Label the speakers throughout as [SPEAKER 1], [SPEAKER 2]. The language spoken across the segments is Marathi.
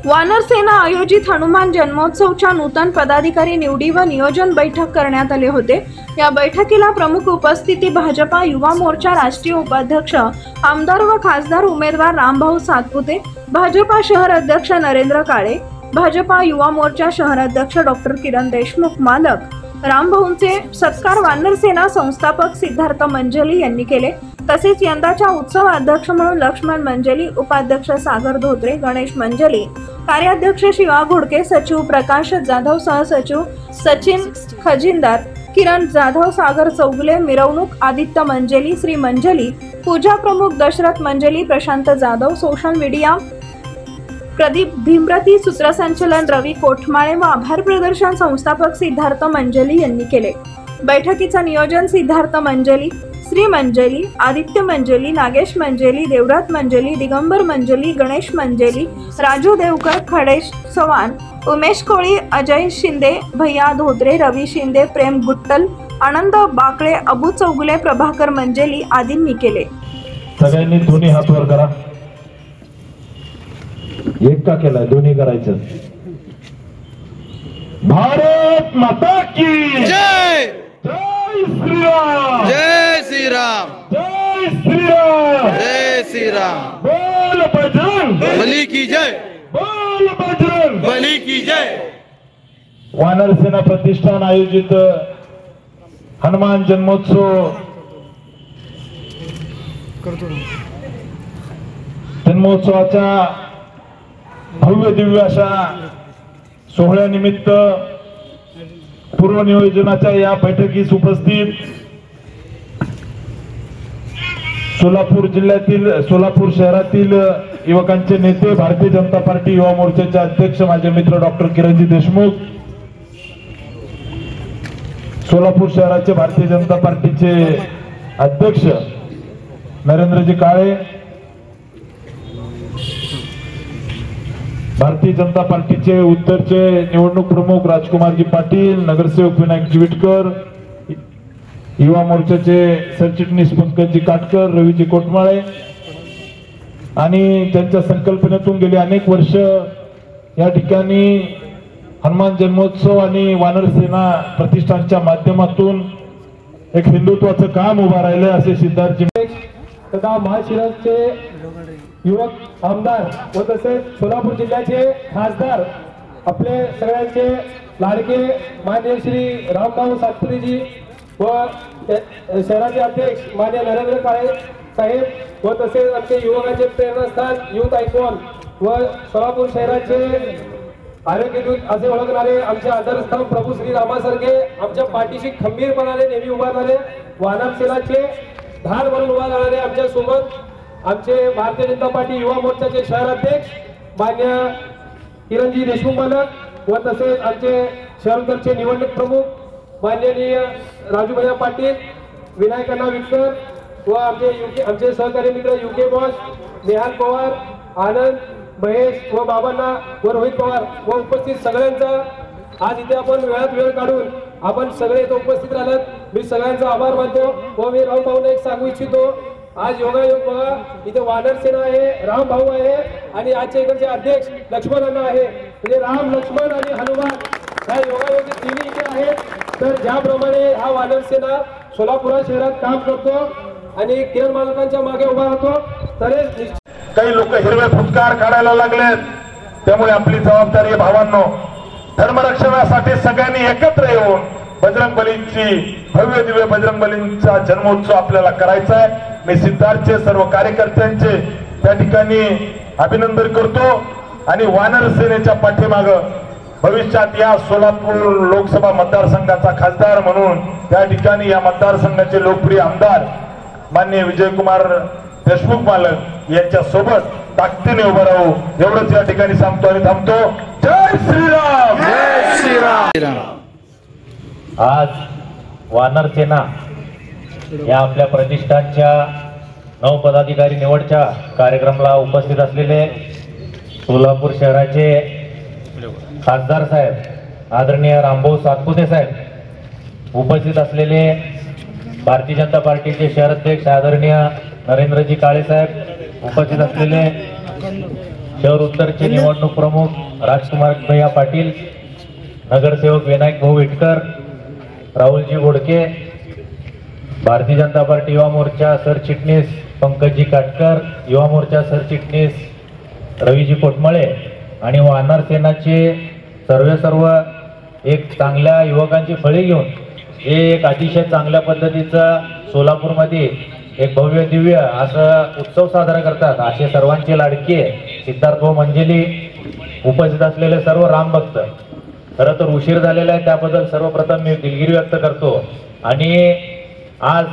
[SPEAKER 1] वानर सेना आयोजित हनुमान जन्मोत्सवच्या नूतन पदाधिकारी निवडी व नियोजन बैठक करण्यात आले होते। या बैठकीला प्रमुख उपस्थिती भाजपा युवा मोर्चा राष्ट्रीय उपाध्यक्ष आमदार व खासदार उमेदवार रामभाऊ सातपुते, भाजपा शहर अध्यक्ष नरेंद्र काळे, भाजपा युवा मोर्चा शहर अध्यक्ष डॉक्टर किरण देशमुख मालक, रामभाऊंचे सत्कार वानर सेना संस्थापक सिद्धार्थ मंजली यांनी केले। तसेच यंदाच्या उत्सव अध्यक्ष म्हणून लक्ष्मण मंजली, उपाध्यक्ष सागर धोत्रे, गणेश मंजली, कार्याध्यक्ष शिवा घोडके, सचिव प्रकाश जाधव, सहसचिव सचिन खजिनदार, किरण जाधव, सागर चौगुले, मिरवणूक आदित्य मंजली, श्री मंजली, पूजा प्रमुख दशरथ मंजली, प्रशांत जाधव, सोशल मीडिया प्रदीप भीमरती, सूत्रसंचालन रवी कोठमाळे व आभार प्रदर्शन संस्थापक सिद्धार्थ मंजली यांनी केले। बैठकीचे नियोजन सिद्धार्थ मंजली, श्री मंजली, आदित्य मंजली, नागेश मंजली, देवरात मंजली, दिगंबर मंजली, गणेश मंजली, राजू देवकर, खडेश चव्हाण, उमेश कोळी, अजय शिंदे, भैया धोत्रे, रवी शिंदे, प्रेम गुट्टल, आनंद बाकळे, अबू चौगुले, प्रभाकर मंजली आदींनी केले।
[SPEAKER 2] सगळ्यांनी दोन्ही हात वर करा। एक का केला, दोन्ही करायचं। भारत माता की
[SPEAKER 3] जय,
[SPEAKER 2] जय श्री राम,
[SPEAKER 3] जय श्री राम,
[SPEAKER 2] जय श्री राम,
[SPEAKER 3] जय श्री राम।
[SPEAKER 2] बोल बजरंग
[SPEAKER 3] बली की जय,
[SPEAKER 2] बोल बजरंग
[SPEAKER 3] बली की जय।
[SPEAKER 2] वानर सेना प्रतिष्ठान आयोजित हनुमान जन्मोत्सवाच्या भव्य दिव्य अशा सोहळ्यानिमित्त पूर्व नियोजनाच्या या बैठकीस उपस्थित सोलापूर शहरातील युवकांचे नेते, भारतीय जनता पार्टी युवा मोर्चाचे अध्यक्ष माझे मित्र डॉक्टर किरणजी देशमुख, सोलापूर शहराचे भारतीय जनता पार्टीचे अध्यक्ष नरेंद्रजी काळे, भारतीय जनता पार्टीचे उत्तरचे निवडणूक प्रमुख राजकुमारजी पाटील, नगरसेवक विनायकजी विटकर, युवा मोर्चाचे सरचिटणीस पंकजजी काटकर, रवीजी कोटमाळे आणि त्यांच्या संकल्पनेतून गेली अनेक वर्ष या ठिकाणी हनुमान जन्मोत्सव आणि वानर सेना प्रतिष्ठानच्या माध्यमातून एक हिंदुत्वाचं काम उभा राहिलं असे सिद्धार्थजी
[SPEAKER 4] तथा महाशिरसचे युवक आमदार व तसेच सोलापूर जिल्ह्याचे खासदार आपले सगळ्यांचे लाडके माननीय श्री रामभाऊ सातपुतेजी व शहराचे अध्यक्ष माननीय नरेंद्र काळे साहेब व तसेच आमचे युवकांचे प्रेरणास्थान युथ आयकॉन व सोलापूर शहराचे आरोग्यदूत असे ओळखणारे आमचे आधारस्तंभ प्रभू श्री रामासारखे आमच्या पाठीशी खंबीरपणाने नेहमी उभा राहणारे वानर सेनाचे धार म्हणून उभा राहणारे आमच्या सोबत आमचे भारतीय जनता पार्टी युवा मोर्चाचे शहर अध्यक्ष मान्य किरणजी देशमुख मालक व तसेच आमचे शहरचे निवडणूक प्रमुख माननीय राजूभैया पाटील, विनायकांना विटकर व आमचे सहकारी मित्र युके बॉस, नेहाल पवार, आनंद, महेश व बाबांना व रोहित पवार व उपस्थित सगळ्यांचा आज इथे आपण वेळात वेळ काढून आपण सगळे इथे उपस्थित राहिलात मी सगळ्यांचा आभार मानतो व मी रामभाऊंना एक सांगू इच्छितो, आज योगायोग बघा इथे वानर सेना आहे, राम भाऊ आहे आणि आजच्या इकडचे अध्यक्ष लक्ष्मण आहे, म्हणजे राम, लक्ष्मण आणि हनुमान ह्या योगायोग तिन्ही इथे आहेत। तर ज्याप्रमाणे हा वानर सेना सोलापूर शहरात काम करतो आणि किरण मालकांच्या मागे उभा राहतो, तर
[SPEAKER 2] काही लोक हिरवे फुटकार काढायला लागलेत, त्यामुळे आपली जबाबदारी आहे भावांनो, धर्मरक्षणासाठी सगळ्यांनी एकत्र येऊन बजरंगबलींची भव्य दिव्य बजरंगबलींचा जन्मोत्सव आपल्याला करायचा आहे। मी सिद्धार्थचे सर्व कार्यकर्त्यांचे त्या ठिकाणी अभिनंदन करतो आणि वानर सेनेच्या पाठीमाग भविष्यात या सोलापूर लोकसभा मतदारसंघाचा खासदार म्हणून त्या ठिकाणी या मतदारसंघाचे लोकप्रिय आमदार माननीय विजयकुमार देशमुख मालक यांच्या सोबत ताकदीने उभं राहू एवढंच या ठिकाणी सांगतो आणि थांबतो। जय श्रीराम,
[SPEAKER 3] जय श्रीराम।
[SPEAKER 5] आज वानर सेना या आपल्या प्रतिष्ठानच्या नवपदाधिकारी निवडच्या कार्यक्रमाला उपस्थित असलेले सोलापूर शहराचे खासदार साहेब आदरणीय रामभाऊ सातपुते साहेब, उपस्थित असलेले भारतीय जनता पार्टीचे शहराध्यक्ष आदरणीय नरेंद्रजी काळे साहेब, उपस्थित असलेले शहर उत्तरचे निवडणूक प्रमुख राजकुमार भैया पाटील, नगरसेवक विनायक भाऊ विटकर, राहुलजी गोडके, भारतीय जनता पार्टी युवा मोर्चा सरचिटणीस पंकजी काटकर, युवा मोर्चा सरचिटणीस रवीजी कोटमळे आणि वानर सेनाचे सर्व एक चांगल्या युवकांची फळी घेऊन हे एक अतिशय चांगल्या पद्धतीचा सोलापूरमध्ये एक भव्य दिव्य असं उत्सव साजरा करतात. असे सर्वांचे लाडके सिद्धार्थ भाऊ मंजेली, उपस्थित असलेले सर्व रामभक्त. खरं तर उशीर झालेला आहे, त्याबद्दल सर्वप्रथम मी दिलगिरी व्यक्त करतो. आणि आज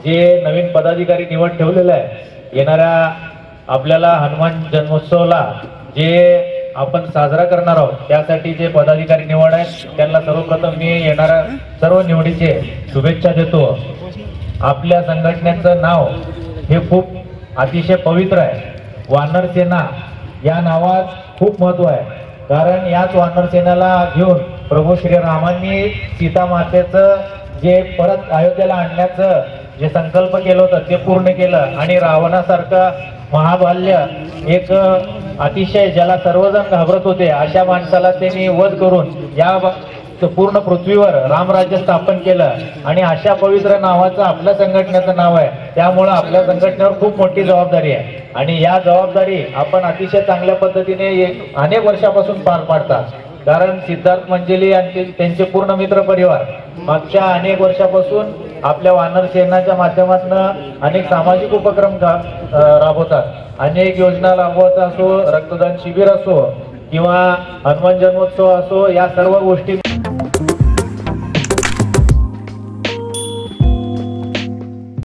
[SPEAKER 5] जे नवीन पदाधिकारी निवड ठेवलेलं आहे, येणाऱ्या आपल्याला हनुमान जन्मोत्सवला जे आपण साजरा करणार आहोत त्यासाठी जे पदाधिकारी निवड आहेत त्यांना सर्वप्रथम मी येणाऱ्या सर्व निवडीचे शुभेच्छा देतो. आपल्या संघटनेचं नाव हे खूप अतिशय पवित्र आहे. वानर सेना या नावात खूप महत्व आहे, कारण याच वानर सेनेला घेऊन प्रभू श्रीरामांनी सीता मातेचं जे परत अयोध्येला आणण्याचं जे संकल्प केलं होतं ते पूर्ण केलं आणि रावणासारखं महाबाल्य एक अतिशय ज्याला सर्वजण घाबरत होते अशा माणसाला त्यांनी वध करून या पूर्ण पृथ्वीवर रामराज्य स्थापन केलं. आणि अशा पवित्र नावाचं आपल्या संघटनेचं नाव आहे, त्यामुळं आपल्या संघटनेवर खूप मोठी जबाबदारी आहे. आणि या जबाबदारी आपण अतिशय चांगल्या पद्धतीने अनेक वर्षापासून पार पाडतात. कारण सिद्धार्थ मंजेली आणि त्यांचे पूर्ण मित्र परिवार मागच्या अनेक वर्षापासून आपल्या वानर सेनाच्या माध्यमातून अनेक सामाजिक उपक्रम राबवतात. अनेक योजना राबवत असो, रक्तदान शिबिर असो किंवा हनुमान जन्मोत्सव असो, या सर्व गोष्टी